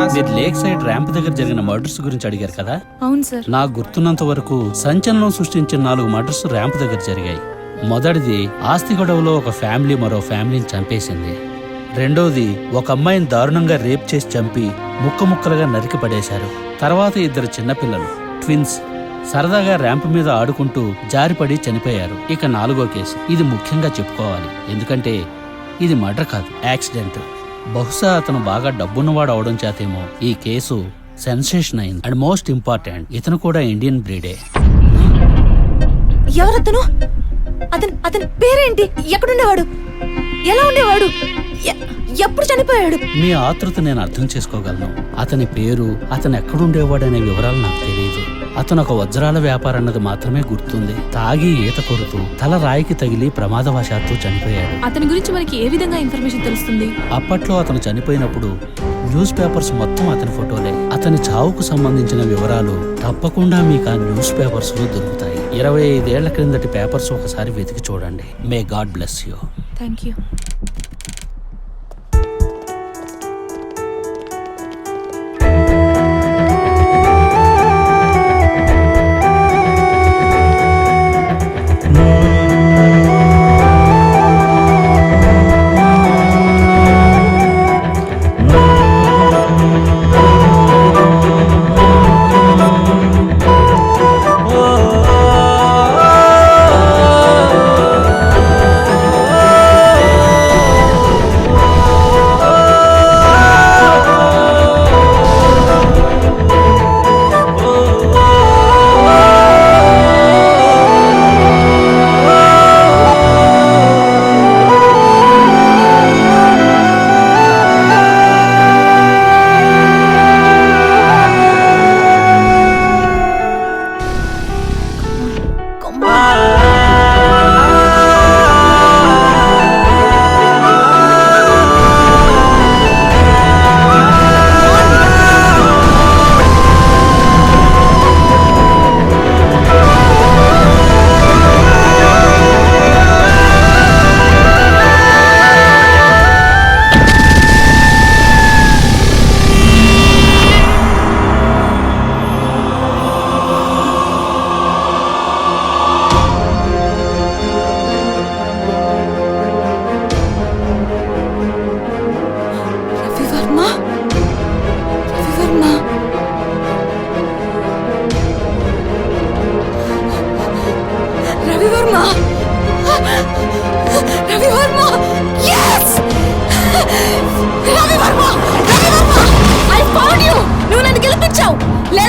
Boss. మీరు lake side ramp దగ్గర జరిగిన మర్డర్స్ గురించి అడిగారు కదా. అవును సార్. నాకు గుర్తున్నంత వరకు సంచలనం సృష్టించిన 4 మర్డర్స్ ర్యాంప్ దగ్గర జరిగాయి. మొదటిది ఆస్తి గొడవలో ఒక ఫ్యామిలీ మరో ఫ్యామిలీని చంపేసింది. రెండోది ఒక అమ్మాయిని దారుణంగా రేప్ చేసి చంపి ముక్కలుగా నరికి పడేశారు. తర్వాత 2 చిన్నపిల్లలు ట్విన్స్ సరదాగా ర్యాంప్ మీద ఆడుకుంటూ జారిపడి చనిపోయారు. ఇక 4వ కేసు, ఇది ముఖ్యంగా చెప్పుకోవాలి, ఎందుకంటే ఇది మర్డర్ కాదు, యాక్సిడెంట్. బహుశా అతను బాగా డబ్బున్నవాడు అవడం చేతేమో ఈ కేసు సెన్సేషన్ అయింది. అండ్ మోస్ట్ ఇంపార్టెంట్, ఇతను కూడా ఇండియన్ బ్రీడే. ఎవరతను? అతని పేరేంటి? ఎక్కడుండేవాడు? ఎలా ఉండేవాడు? ఎప్పుడు చనిపోయాడు? మీ ఆతృత నేను అర్థం చేసుకోగలను. అతని పేరు, అతను ఎక్కడుండేవాడనే వివరాలు నాకు తెలియదు. అతను ఒక వజ్రాల వ్యాపారన్నది మాత్రమే గుర్తుంది. తాగి ఈత కొడుతూ తల రాయికి తగిలి ప్రమాదవశాత్తు చనిపోయాడు. అతని గురించి మనకి ఏ విధంగా ఇన్ఫర్మేషన్ తెలుస్తుంది? అప్పట్లో అతను చనిపోయినప్పుడు న్యూస్ పేపర్స్ మొత్తం అతని ఫోటోలే. అతని చావుకు సంబంధించిన వివరాలు తప్పకుండా మీకు ఆ న్యూస్ పేపర్స్ లో దొరుకుతాయి. 25 ఏళ్ల క్రిందటి పేపర్స్ ఒకసారి వెతికి చూడండి. May God bless you. Thank you.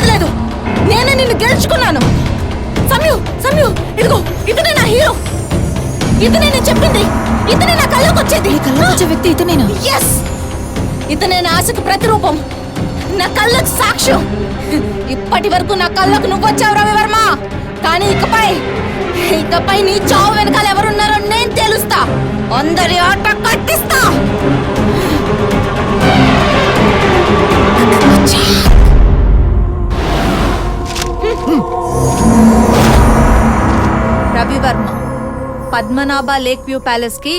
లేదు, నేనే నిన్ను గెలుచుకున్నాను. సమ్యు, ఇదిగో ఇతనే నా హీరో. ఇతనే నేను చెప్పింది. ఇతనే నా కళ్ళకు వచ్చేది. కళ్ళొచ్చే వ్యక్తి ఇతనేనా? ఎస్, ఇతనే నా ఆశకు ప్రతిరూపం, నా కళ్ళకు సాక్ష్యం. ఇప్పటి వరకు నా కళ్ళకు నువ్వు వచ్చావు రవివర్మ, కానీ ఇకపై నీ చావు వెనకాల ఎవరున్నారో నేను తెలుస్తా. అందరి ఆట కట్టిస్తా. Ravivarma, Padmanabha lake view palace కి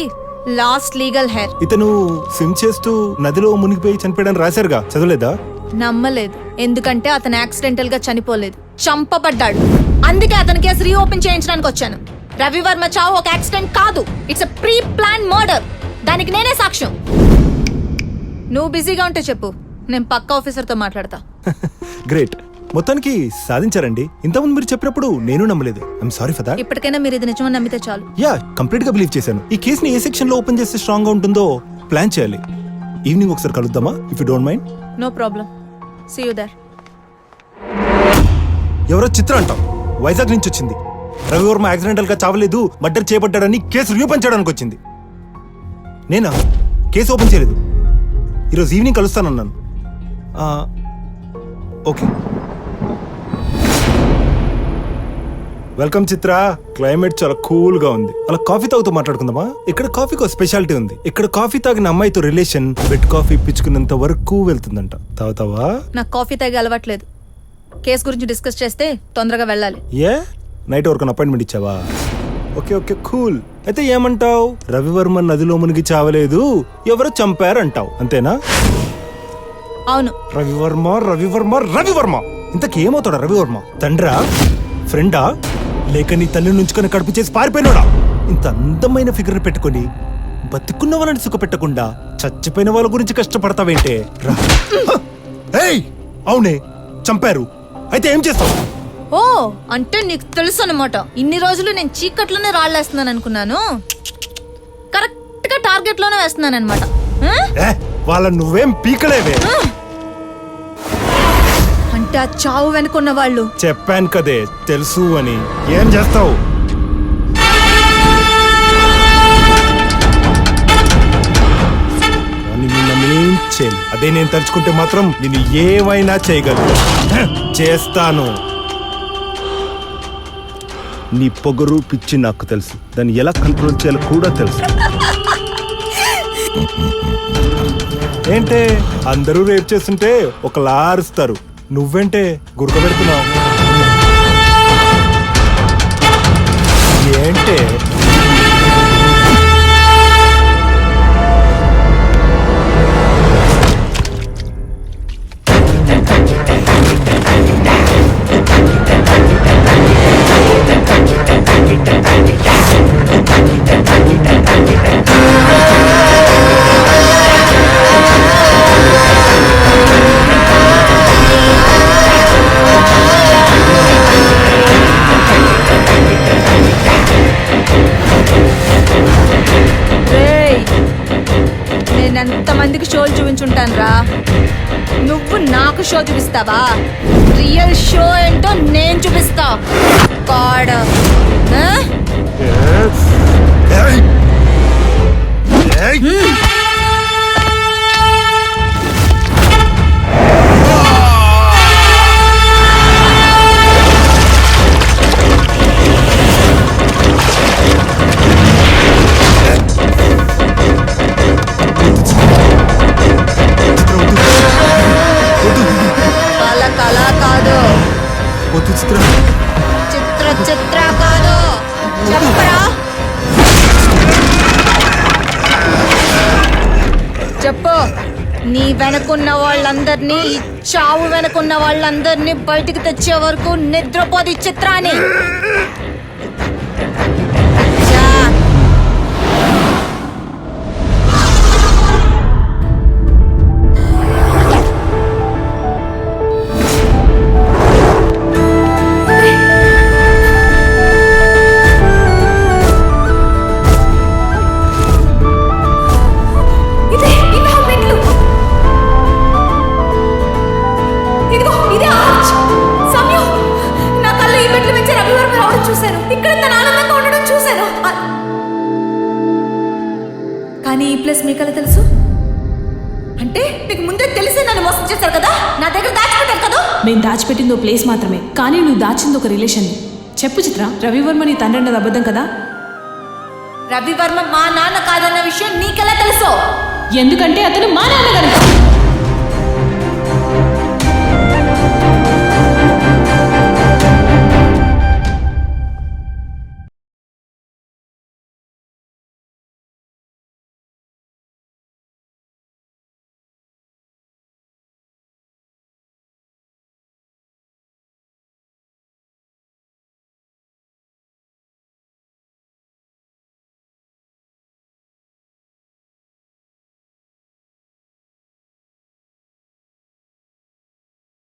లాస్ట్ లీగల్ హెయిర్. ఇతను స్విమ్ చేస్తూ నదిలో మునిగిపోయి చనిపోయాడని రాశారుగా, చదవలేదా? నమ్మలేదు, ఎందుకంటే అతను యాక్సిడెంటల్ గా చనిపోలేదు, చంపబడ్డాడు. అందుకే అతని కేసు రీఓపెన్ చేయించడానికి వచ్చాను. రవివర్మ చావు ఒక యాక్సిడెంట్ కాదు, it's a pre plan murder. దానికి నేనే సాక్ష్యం. నువ్వు బిజీగా ఉంటే చెప్పు, నేను పక్క ఆఫీసర్ తో మాట్లాడతా. గ్రేట్, మొత్తానికి సాధించారండి. ఇంతకుముందు మీరు చెప్పినప్పుడు నేను నమ్మలేదు. I'm sorry for that. ఇప్పటికైనా మీరు ఇది నిజమని నమ్మితే చాలు. యా, కంప్లీట్ గా బిలీవ్ చేశాను. ఈ కేసుని ఏ సెక్షన్ లో ఓపెన్ చేస్తే స్ట్రాంగ్ గా ఉంటుందో ప్లాన్ చేయాలి. ఈవినింగ్ ఒకసారి కలుద్దామా, if you don't mind? No problem, see you there. ఎవరో చిత్ర అంటాం, వైజాగ్ నుంచి వచ్చింది. రవివర్మ యాక్సిడెంటల్ గా చావలేదు, మర్డర్ చేయబడ్డాడని కేసు రీఓపెన్ చేయడానికి వచ్చింది. నేనా కేసు ఓపెన్ చేయలేదు. ఈరోజు ఈవినింగ్ కలుస్తానన్నాను. ఓకే, వెల్కమ్ చిత్ర. క్లైమేట్ చాలా కూల్ గా ఉంది. అలా కాఫీ తాగుతూ మాట్లాడుకుందామా? ఇక్కడ కాఫీకి ఒక స్పెషాలిటీ ఉంది. ఇక్కడ కాఫీ తాగిన అమ్మాయితో రిలేషన్ బెడ్ కాఫీ పిచ్చుకున్నంత వరకు వెళ్తుందంట. తాగుతావా? నాకు కాఫీ తాగి అలవాట్లేదు. కేసు గురించి డిస్కస్ చేస్తే తొందరగా వెళ్ళాలి. ఏ నైట్ వరకు అపాయింట్మెంట్ ఇచ్చావా? Okay okay, cool. అయితే ఏమంటావు? రవివర్మ నదిలో మునిగి చావలేదు, ఎవరు చంపారంటావు, అంతేనా? అవును. రవివర్మ ఇంతకేమవుతాడా రవివర్మ? తండ్రా, ఫ్రెండా, లేక నీ తల్లి నుంచుకొని కడుపు చేసి పారిపోయినాడా? ఇంత అందమైన ఫిగర్ పెట్టుకొని బతికున్న వాళ్ళని సుఖపెట్టకుండా చచ్చిపోయిన వాళ్ళ గురించి కష్టపడతావేంటే? రా. ఏయ్, అవునే, చంపారు. అయితే ఏం చేస్తావు? ఓ, అంటే నీకు తెలుసు అనమాట. ఇన్ని రోజులు నేను చీకట్లోనే రాళ్ళేస్తున్నాను అనుకున్నాను. కరెక్ట్ గా టార్గెట్ లోనే వేస్తున్నాను అనమాట. వాళ్ళ నువ్వేం పీకలేవే. అంటే ఆ చావు వెనుకున్న వాళ్ళు. చెప్పాను కదే తెలుసు అని. ఏం చేస్తావు? అదే నేను తలుచుకుంటే మాత్రం నేను ఏమైనా చేయగలను. చేస్తాను. నీ పొగరు పిచ్చి నాకు తెలుసు. దాన్ని ఎలా కంట్రోల్ చేయాలో కూడా తెలుసు. ఏంటే అందరూ రేప్ చేస్తుంటే ఒకలా అరుస్తారు, నువ్వేంటే గురకబెడుతున్నావు? ఏంటే ఎంతమందికి షోలు చూపించుంటాను రా, నువ్వు నాకు షో చూపిస్తావా? రియల్ షో ఏంటో నేను చూపిస్తా. గాడ్. చిత్ర కాదు, చెప్పరా? చెప్పు. నీ వెనకున్న వాళ్ళందరినీ, ఈ చావు వెనకున్న వాళ్ళందరినీ బయటికి తెచ్చే వరకు నిద్రపోది చిత్రాన్ని. కానీ ఈ ప్లేస్ మీకలా తెలుసు అంటే మీకు ముందే తెలిసి నన్ను మోసం చేశారు కదా, నా దగ్గర దాచిపెట్టారు కదా. మేము దాచిపెట్టింది ఓ ప్లేస్ మాత్రమే, కానీ నువ్వు దాచింది ఒక రిలేషన్. చెప్పు చిత్ర, రవివర్మ నీ తండ్రి అన్నది అబద్ధం కదా? రవివర్మ మా నాన్న కాదన్న విషయం నీకెలా తెలుసు? ఎందుకంటే అతను మా నాన్న కనుక.